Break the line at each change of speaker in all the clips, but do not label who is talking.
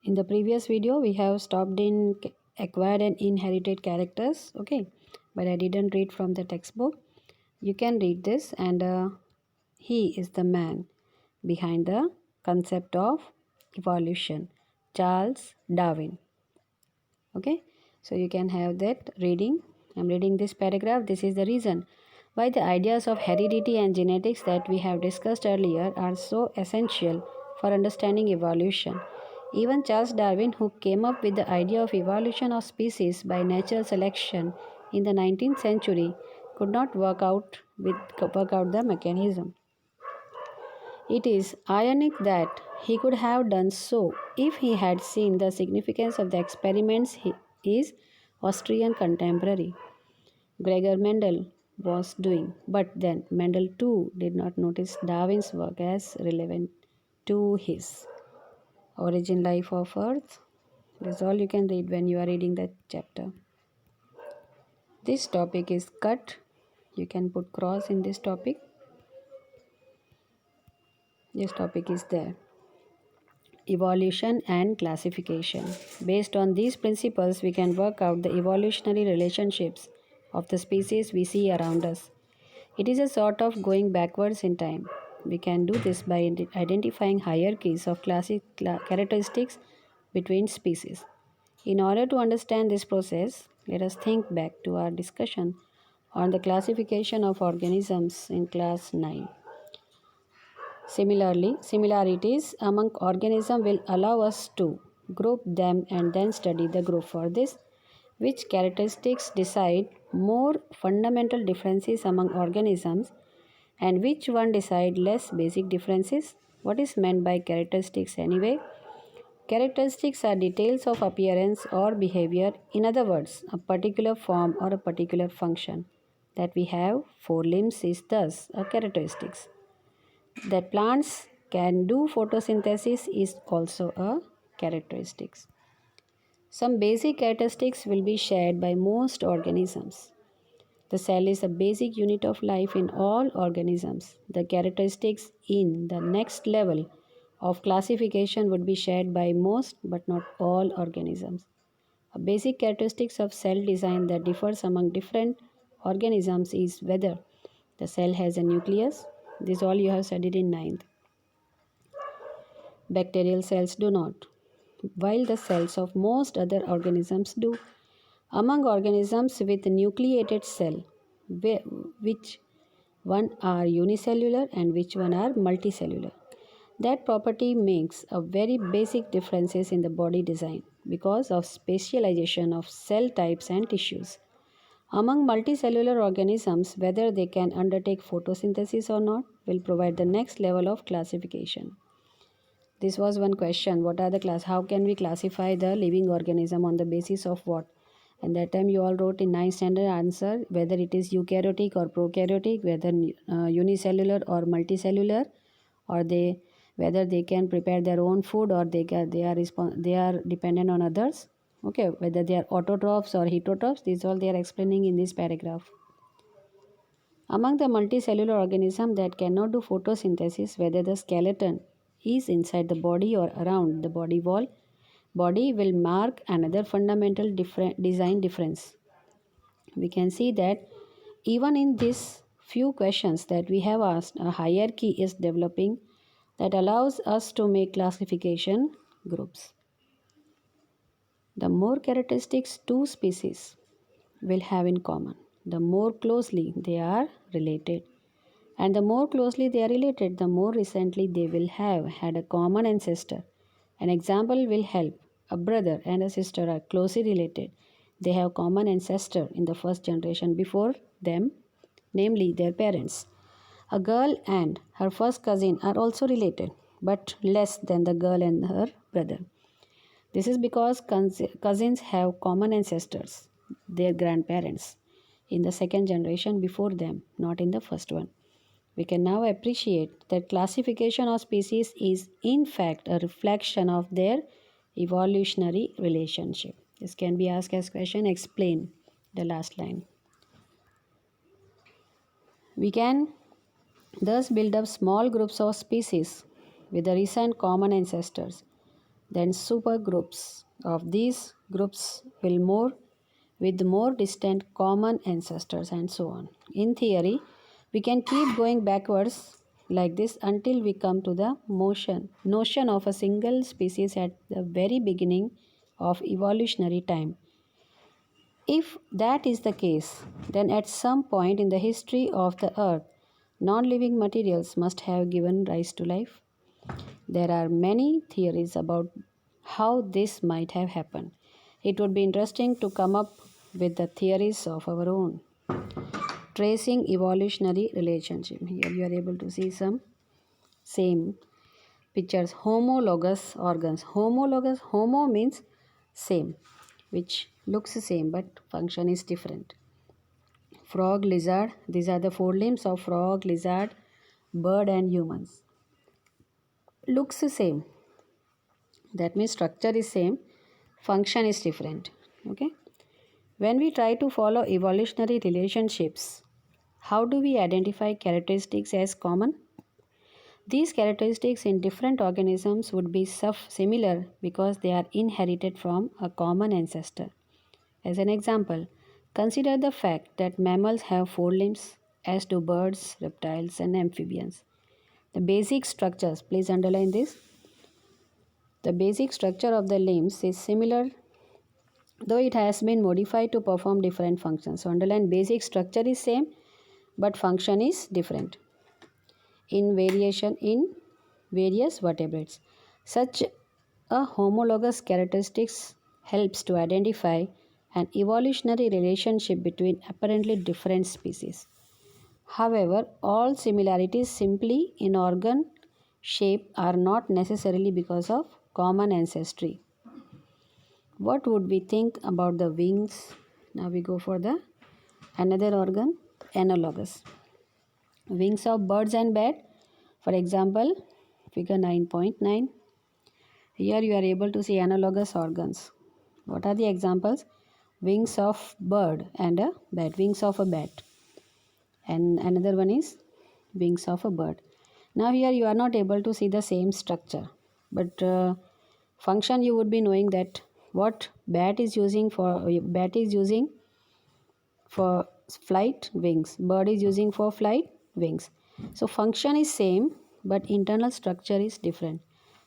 In the previous video, we have stopped in acquired and inherited characters, okay, but I didn't read from the textbook. You can read this, and he is the man behind the concept of evolution, Charles Darwin. Okay, so you can have that reading. I'm reading this paragraph. This is the reason why the ideas of heredity and genetics that we have discussed earlier are so essential for understanding evolution. Even Charles Darwin, who came up with the idea of evolution of species by natural selection in the 19th century, could not work out the mechanism. It is ironic that he could have done so if he had seen the significance of the experiments his Austrian contemporary Gregor Mendel was doing. But then Mendel too did not notice Darwin's work as relevant to his Origin Life of Earth. That's all you can read when you are reading that chapter. This topic is cut. You can put cross in this topic. This topic is there. Evolution and classification. Based on these principles, we can work out the evolutionary relationships of the species we see around us. It is a sort of going backwards in time. We can do this by identifying hierarchies of characteristics between species. In order to understand this process, let us think back to our discussion on the classification of organisms in class 9. Similarly, similarities among organisms will allow us to group them and then study the group. For this, which characteristics decide more fundamental differences among organisms and which one decide less basic differences? What is meant by characteristics anyway? Characteristics are details of appearance or behavior, in other words, a particular form or a particular function. That we have four limbs is thus a characteristics. That plants can do photosynthesis is also a characteristics. Some basic characteristics will be shared by most organisms. The cell is a basic unit of life in all organisms. The characteristics in the next level of classification would be shared by most but not all organisms. A basic characteristics of cell design that differs among different organisms is whether the cell has a nucleus. This all you have studied in ninth. Bacterial cells do not, while the cells of most other organisms do. Among organisms with nucleated cell, which one are unicellular and which one are multicellular. That property makes a very basic differences in the body design because of specialization of cell types and tissues. Among multicellular organisms, whether they can undertake photosynthesis or not will provide the next level of classification. This was one question. What are the class? How can we classify the living organism on the basis of what? And that time you all wrote in 9th standard answer whether it is eukaryotic or prokaryotic, whether unicellular or multicellular, or they whether they can prepare their own food or they are dependent on others. Okay, whether they are autotrophs or heterotrophs. These all they are explaining in this paragraph. Among the multicellular organisms that cannot do photosynthesis, whether the skeleton is inside the body or around the body wall, body will mark another fundamental design difference. We can see that even in these few questions that we have asked, a hierarchy is developing that allows us to make classification groups. The more characteristics two species will have in common, the more closely they are related. And the more closely they are related, the more recently they will have had a common ancestor. An example will help. A brother and a sister are closely related. They have common ancestor in the first generation before them, namely their parents. A girl and her first cousin are also related, but less than the girl and her brother. This is because cousins have common ancestors, their grandparents, in the second generation before them, not in the first one. We can now appreciate that classification of species is in fact a reflection of their evolutionary relationship. This can be asked as question, explain the last line. We can thus build up small groups of species with the recent common ancestors. then supergroups of these groups will more with more distant common ancestors and so on. In theory, we can keep going backwards like this until we come to the notion of a single species at the very beginning of evolutionary time. If that is the case, then at some point in the history of the earth, non living materials must have given rise to life. There are many theories about how this might have happened. It would be interesting to come up with the theories of our own. Tracing evolutionary relationship. Here you are able to see some same pictures. Homologous organs. Homologous, homo means same, which looks the same but function is different. Frog, lizard, these are the four limbs of frog, lizard, bird and humans. Looks the same, that means structure is same, function is different. Okay, when we try to follow evolutionary relationships, how do we identify characteristics as common? These characteristics in different organisms would be similar because they are inherited from a common ancestor. As an example, consider the fact that mammals have four limbs, as do birds, reptiles, and amphibians. The basic structures, please underline this. The basic structure of the limbs is similar, though it has been modified to perform different functions. So, underline basic structure is same, but function is different in various vertebrates. Such a homologous characteristics helps to identify an evolutionary relationship between apparently different species. However, all similarities simply in organ shape are not necessarily because of common ancestry. What would we think about the wings? Now we go for the another organ, analogous. Wings of birds and bat. For example, figure 9.9. Here you are able to see analogous organs. What are the examples? Wings of bird and a bat. Wings of a bat. And another one is wings of a bird. Now here you are not able to see the same structure, but function you would be knowing that what bat is using for flight, wings, bird is using for flight, wings. So function is same but internal structure is different.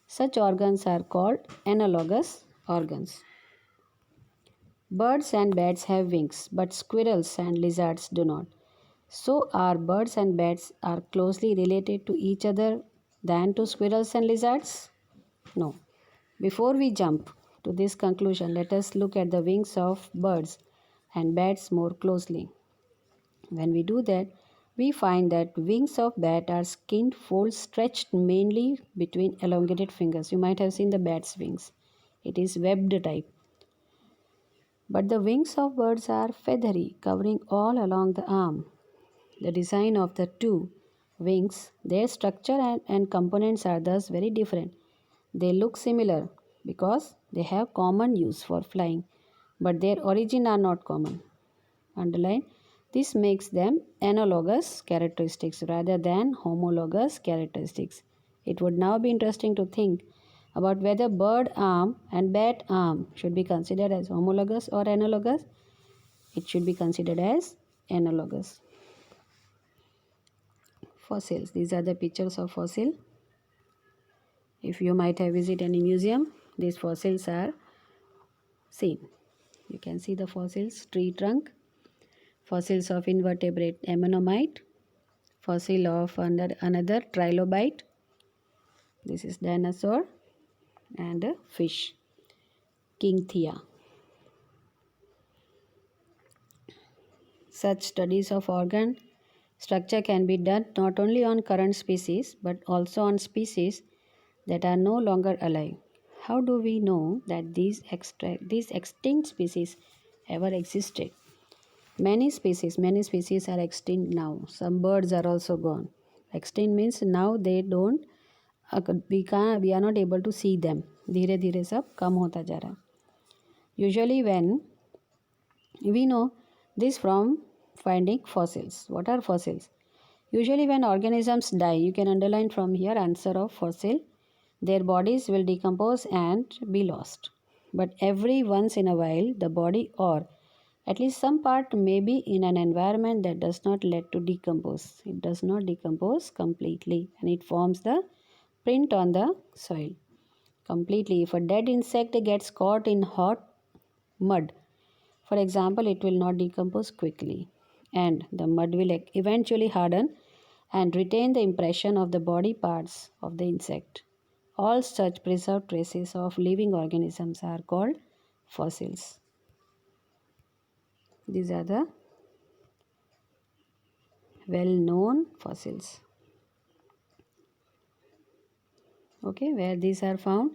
Such organs are called analogous organs. Birds and bats have wings, but squirrels and lizards do not. So are birds and bats are closely related to each other than to squirrels and lizards? No. Before we jump to this conclusion, let us look at the wings of birds and bats more closely. When we do that, we find that wings of bat are skinned folds stretched mainly between elongated fingers. You might have seen the bat's wings. It is webbed type. But the wings of birds are feathery, covering all along the arm. The design of the two wings, their structure and components are thus very different. They look similar because they have common use for flying, but their origin are not common. Underline, this makes them analogous characteristics rather than homologous characteristics. It would now be interesting to think about whether bird arm and bat arm should be considered as homologous or analogous. It should be considered as analogous. Fossils. These are the pictures of fossil. If you might have visited any museum, these fossils are seen. You can see the fossils, tree trunk, fossils of invertebrate ammonomite, fossil of another trilobite. This is dinosaur and a fish, King Such studies of organ structure can be done not only on current species but also on species that are no longer alive. How do we know that these extinct species ever existed? Many species are extinct now. Some birds are also gone. Extinct means now they don't we are not able to see them. धीरे धीरे सब कम होता जा रहा. Usually when we know this from finding fossils. What are fossils? Usually when organisms die, you can underline from here answer of fossil. Their bodies will decompose and be lost. But every once in a while, the body or at least some part may be in an environment that does not let to decompose. It does not decompose completely and it forms the print on the soil completely. If a dead insect gets caught in hot mud, for example, it will not decompose quickly and the mud will eventually harden and retain the impression of the body parts of the insect. All such preserved traces of living organisms are called fossils. These are the well-known fossils. Okay, where these are found,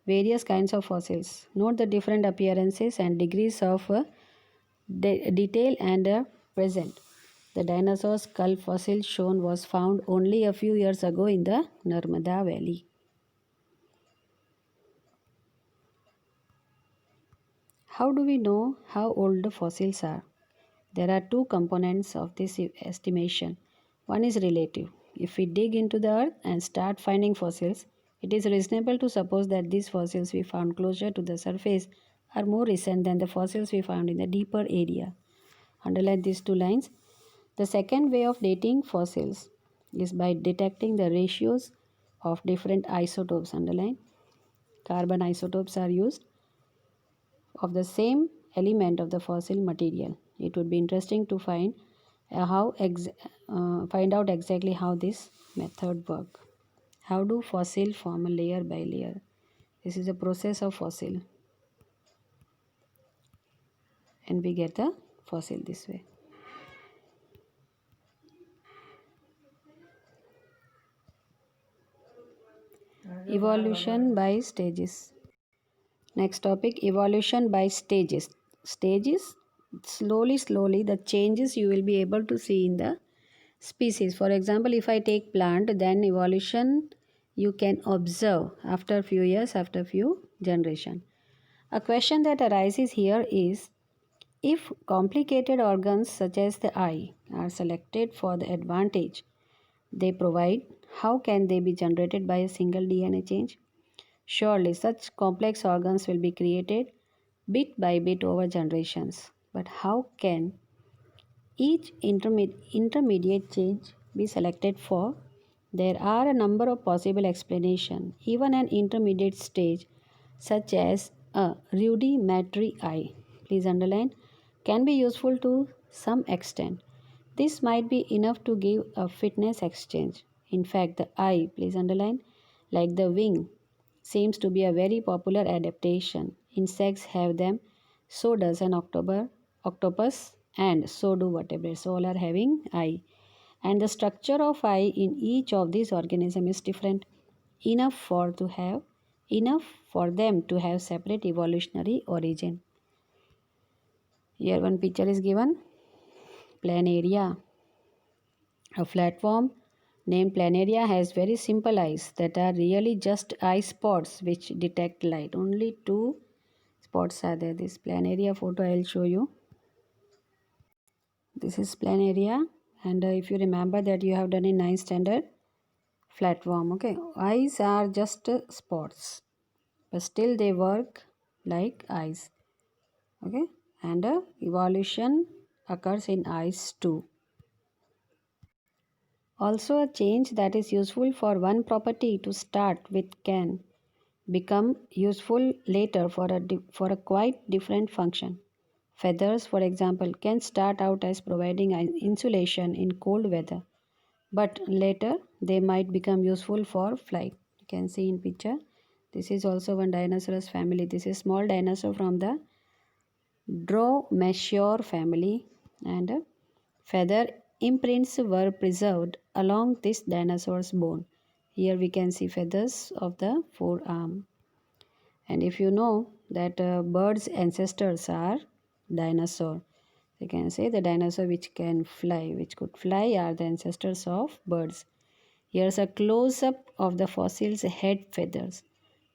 various kinds of fossils. Note the different appearances and degrees of detail and present. The dinosaur skull fossil shown was found only a few years ago in the Narmada Valley. How do we know how old the fossils are? There are two components of this estimation. One is relative. If we dig into the earth and start finding fossils, it is reasonable to suppose that these fossils we found closer to the surface are more recent than the fossils we found in the deeper area. Underline these two lines. The second way of dating fossils is by detecting the ratios of different isotopes. Underline. Carbon isotopes are used of the same element of the fossil material. It would be interesting to find out exactly how this method work. How do fossil form layer by layer? This is a process of fossil, and we get the fossil this way. Evolution by stages. Next topic, evolution by stages. Stages, slowly the changes you will be able to see in the species. For example, if I take plant, then evolution you can observe after few years, after few generation. A question that arises here is, if complicated organs such as the eye are selected for the advantage they provide, how can they be generated by a single DNA change? Surely such complex organs will be created bit by bit over generations. But how can each intermediate change be selected for? There are a number of possible explanations. Even an intermediate stage, such as a rudimentary eye, please underline, can be useful to some extent. This might be enough to give a fitness exchange. In fact, the eye, please underline, like the wing, seems to be a very popular adaptation. Insects have them, so does an octopus, and so do vertebrates. All are having eye. And the structure of eye in each of these organisms is different, enough for them to have separate evolutionary origin. Here one picture is given. Planaria. A flatworm named Planaria has very simple eyes that are really just eye spots which detect light. Only two spots are there. This Planaria photo I will show you. This is Planaria, and if you remember that you have done in 9th standard, flatworm. Okay, eyes are just spots, but still they work like eyes. Okay, and evolution occurs in eyes too. Also, a change that is useful for one property to start with can become useful later for a quite different function. Feathers, for example, can start out as providing insulation in cold weather, but later they might become useful for flight. You can see in picture. This is also one dinosaurus family. This is small dinosaur from the Dromaeosaur family, and feather imprints were preserved along this dinosaur's bone. Here we can see feathers of the forearm. And if you know that birds' ancestors are dinosaur, you can say the dinosaur which could fly, are the ancestors of birds. Here's a close-up of the fossil's head feathers.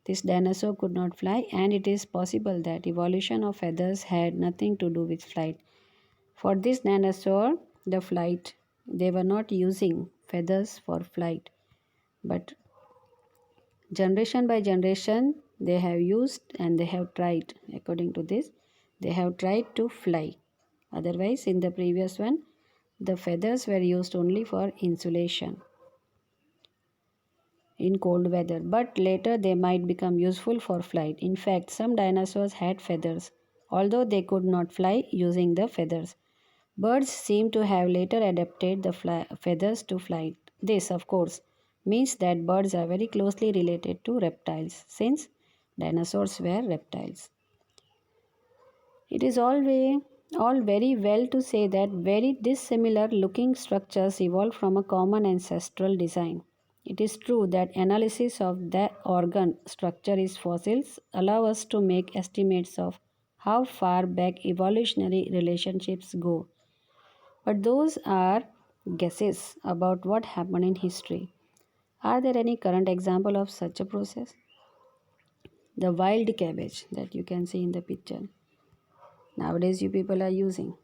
This dinosaur could not fly, and it is possible that evolution of feathers had nothing to do with flight. For this dinosaur, they were not using feathers for flight, but Generation by generation, they have used and they have tried, according to this, they have tried to fly. Otherwise, in the previous one, the feathers were used only for insulation in cold weather, but later they might become useful for flight. In fact, some dinosaurs had feathers, although they could not fly using the feathers. Birds seem to have later adapted the feathers to flight. This, of course, means that birds are very closely related to reptiles, since dinosaurs were reptiles. It is all very well to say that very dissimilar looking structures evolved from a common ancestral design. It is true that analysis of the organ structure in fossils allow us to make estimates of how far back evolutionary relationships go. But those are guesses about what happened in history. Are there any current example of such a process? The wild cabbage that you can see in the picture. Nowadays you people are using.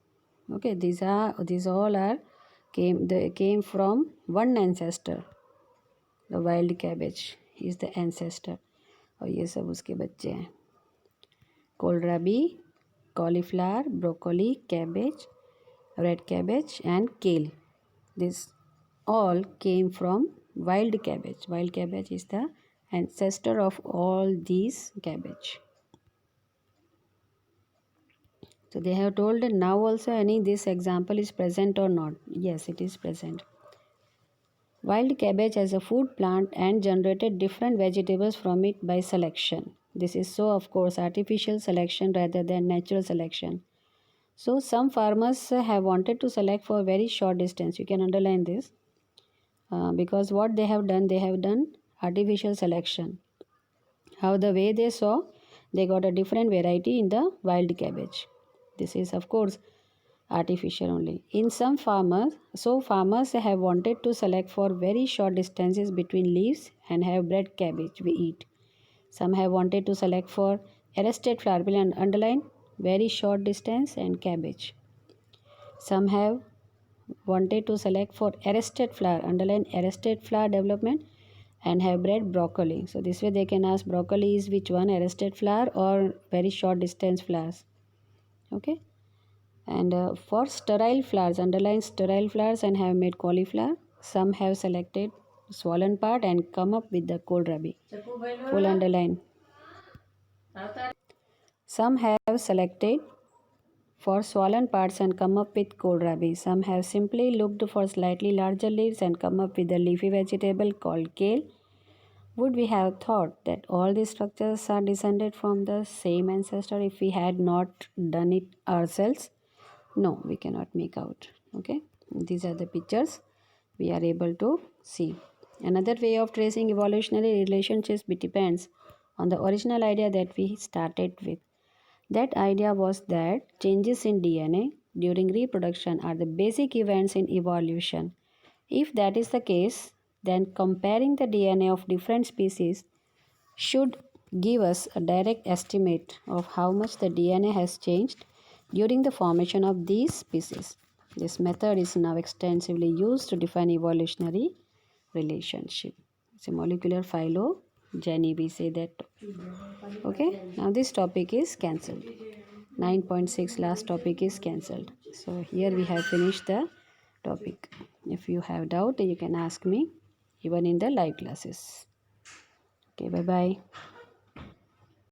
Okay, these all are came from one ancestor. The wild cabbage is the ancestor. और ये सब उसके बच्चे हैं. Kohlrabi, cauliflower, broccoli, cabbage, red cabbage and kale. This all came from wild cabbage. Wild cabbage is the ancestor of all these cabbage. So they have told that now also any this example is present or not. Yes, it is present. Wild cabbage as a food plant and generated different vegetables from it by selection. This is so of course artificial selection rather than natural selection. So some farmers have wanted to select for very short distance. You can underline this because what they have done artificial selection. How the way they saw, they got a different variety in the wild cabbage. This is of course artificial only. In some farmers have wanted to select for very short distances between leaves and have bred cabbage we eat. Some have wanted to select for arrested flower, will underline very short distance and cabbage. Some have wanted to select for arrested flower, underline arrested flower development and have bred broccoli. So this way they can ask broccoli is which one, arrested flower or very short distance flowers. Okay. And for sterile flowers, underline sterile flowers and have made cauliflower. Some have selected swollen part and come up with the kohlrabi. Full underline. Some have selected for swollen parts and come up with kohlrabi. Some have simply looked for slightly larger leaves and come up with a leafy vegetable called kale. Would we have thought that all these structures are descended from the same ancestor if we had not done it ourselves? No, we cannot make out. Okay, these are the pictures we are able to see. Another way of tracing evolutionary relationships depends on the original idea that we started with. That idea was that changes in DNA during reproduction are the basic events in evolution. If that is the case, then comparing the DNA of different species should give us a direct estimate of how much the DNA has changed during the formation of these species. This method is now extensively used to define evolutionary relationship. It's a molecular phylogeny, we say that. Okay, now this topic is cancelled. 9.6 last topic is cancelled. So here we have finished the topic. If you have doubt, you can ask me even in the live classes. Okay, bye bye.